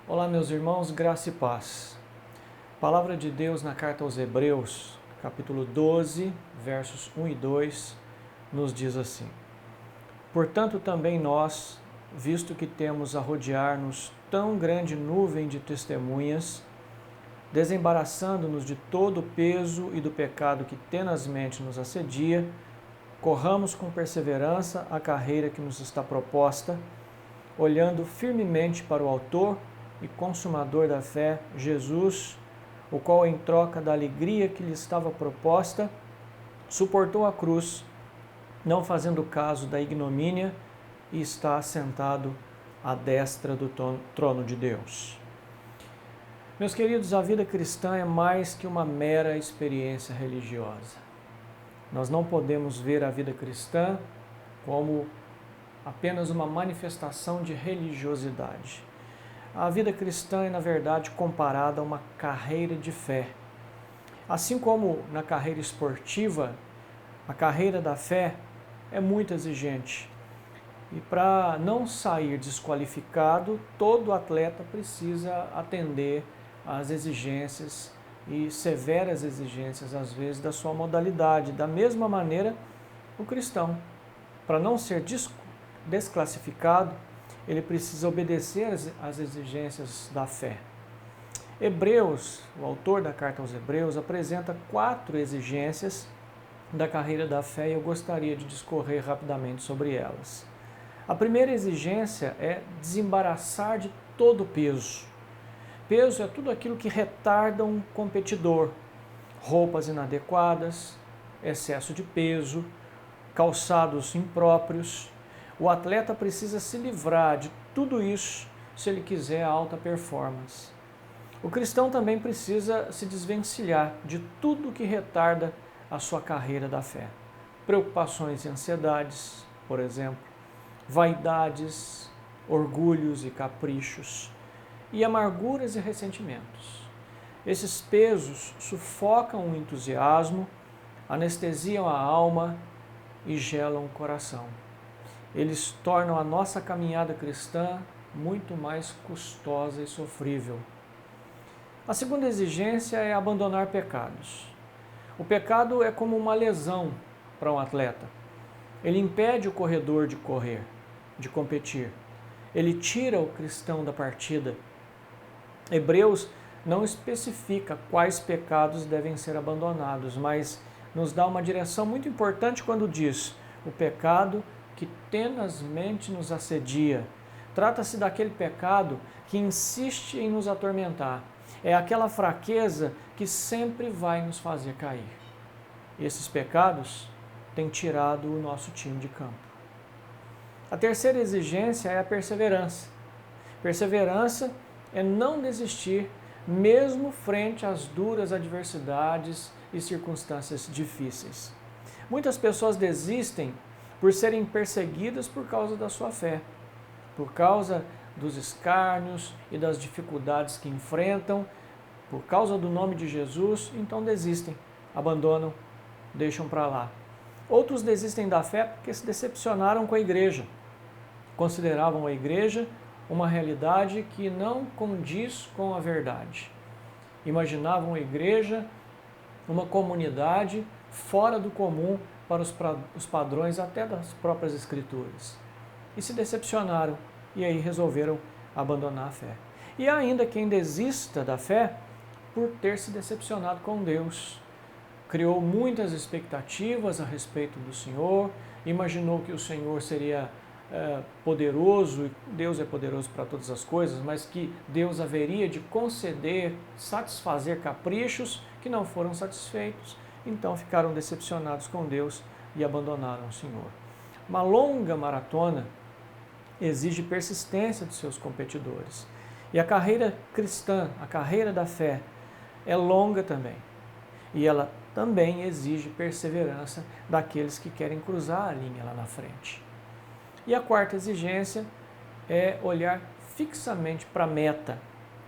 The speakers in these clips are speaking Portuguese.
Olá, meus irmãos, graça e paz. Palavra de Deus na carta aos Hebreus, capítulo 12, versos 1 e 2, nos diz assim: Portanto, também nós, visto que temos a rodear-nos tão grande nuvem de testemunhas, desembaraçando-nos de todo o peso e do pecado que tenazmente nos assedia, corramos com perseverança a carreira que nos está proposta, olhando firmemente para o Autor e Consumador da fé, Jesus, o qual, em troca da alegria que lhe estava proposta, suportou a cruz, não fazendo caso da ignomínia, e está assentado à destra do trono de Deus. Meus queridos, a vida cristã é mais que uma mera experiência religiosa. Nós não podemos ver a vida cristã como apenas uma manifestação de religiosidade. A vida cristã é, na verdade, comparada a uma carreira de fé. Assim como na carreira esportiva, a carreira da fé é muito exigente. E para não sair desqualificado, todo atleta precisa atender às exigências e severas exigências, às vezes, da sua modalidade. Da mesma maneira, o cristão, para não ser desclassificado, ele precisa obedecer às exigências da fé. Hebreus, o autor da carta aos Hebreus, apresenta 4 exigências da carreira da fé e eu gostaria de discorrer rapidamente sobre elas. A primeira exigência é desembaraçar de todo o peso. Peso é tudo aquilo que retarda um competidor. Roupas inadequadas, excesso de peso, calçados impróprios. O atleta precisa se livrar de tudo isso se ele quiser alta performance. O cristão também precisa se desvencilhar de tudo que retarda a sua carreira da fé. Preocupações e ansiedades, por exemplo, vaidades, orgulhos e caprichos, e amarguras e ressentimentos. Esses pesos sufocam o entusiasmo, anestesiam a alma e gelam o coração. Eles tornam a nossa caminhada cristã muito mais custosa e sofrível. A segunda exigência é abandonar pecados. O pecado é como uma lesão para um atleta. Ele impede o corredor de correr, de competir. Ele tira o cristão da partida. Hebreus não especifica quais pecados devem ser abandonados, mas nos dá uma direção muito importante quando diz: o pecado que tenazmente nos assedia. Trata-se daquele pecado que insiste em nos atormentar. É aquela fraqueza que sempre vai nos fazer cair. Esses pecados têm tirado o nosso time de campo. A terceira exigência é a perseverança. Perseverança é não desistir, mesmo frente às duras adversidades e circunstâncias difíceis. Muitas pessoas desistem por serem perseguidas por causa da sua fé, por causa dos escárnios e das dificuldades que enfrentam, por causa do nome de Jesus, então desistem, abandonam, deixam para lá. Outros desistem da fé porque se decepcionaram com a igreja, consideravam a igreja uma realidade que não condiz com a verdade. Imaginavam a igreja uma comunidade fora do comum para os padrões até das próprias escrituras. E se decepcionaram e aí resolveram abandonar a fé. E há ainda quem desista da fé por ter se decepcionado com Deus. Criou muitas expectativas a respeito do Senhor, imaginou que o Senhor seria poderoso, Deus é poderoso para todas as coisas, mas que Deus haveria de conceder, satisfazer caprichos que não foram satisfeitos, então ficaram decepcionados com Deus e abandonaram o Senhor. Uma longa maratona exige persistência dos seus competidores. E a carreira cristã, a carreira da fé, é longa também. E ela também exige perseverança daqueles que querem cruzar a linha lá na frente. E a quarta exigência é olhar fixamente para a meta.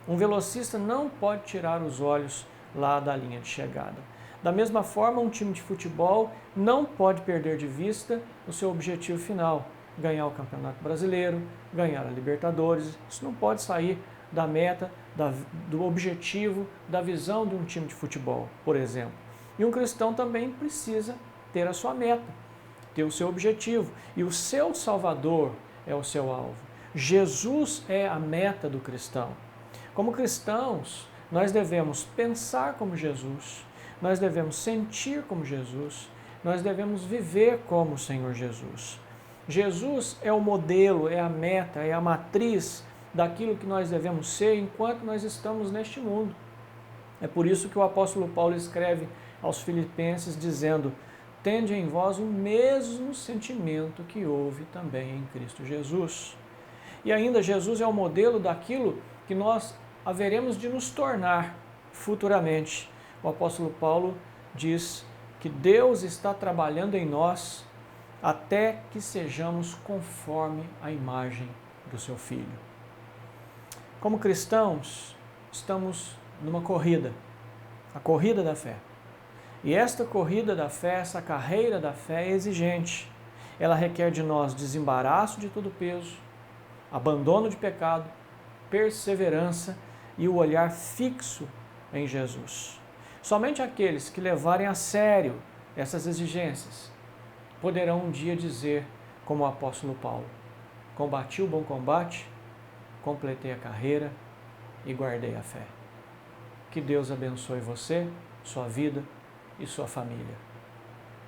Um velocista não pode tirar os olhos lá da linha de chegada. Da mesma forma, um time de futebol não pode perder de vista o seu objetivo final, ganhar o Campeonato Brasileiro, ganhar a Libertadores. Isso não pode sair da meta, do objetivo, da visão de um time de futebol, por exemplo. E um cristão também precisa ter a sua meta, ter o seu objetivo. E o seu Salvador é o seu alvo. Jesus é a meta do cristão. Como cristãos, nós devemos pensar como Jesus, nós devemos sentir como Jesus, nós devemos viver como o Senhor Jesus. Jesus é o modelo, é a meta, é a matriz daquilo que nós devemos ser enquanto nós estamos neste mundo. É por isso que o apóstolo Paulo escreve aos Filipenses dizendo: tende em vós o mesmo sentimento que houve também em Cristo Jesus. E ainda Jesus é o modelo daquilo que nós haveremos de nos tornar futuramente. O apóstolo Paulo diz que Deus está trabalhando em nós até que sejamos conforme a imagem do seu Filho. Como cristãos, estamos numa corrida, a corrida da fé. E esta corrida da fé, essa carreira da fé é exigente. Ela requer de nós desembaraço de todo peso, abandono de pecado, perseverança e o olhar fixo em Jesus. Somente aqueles que levarem a sério essas exigências poderão um dia dizer, como o apóstolo Paulo: combati o bom combate, completei a carreira e guardei a fé. Que Deus abençoe você, sua vida e sua família.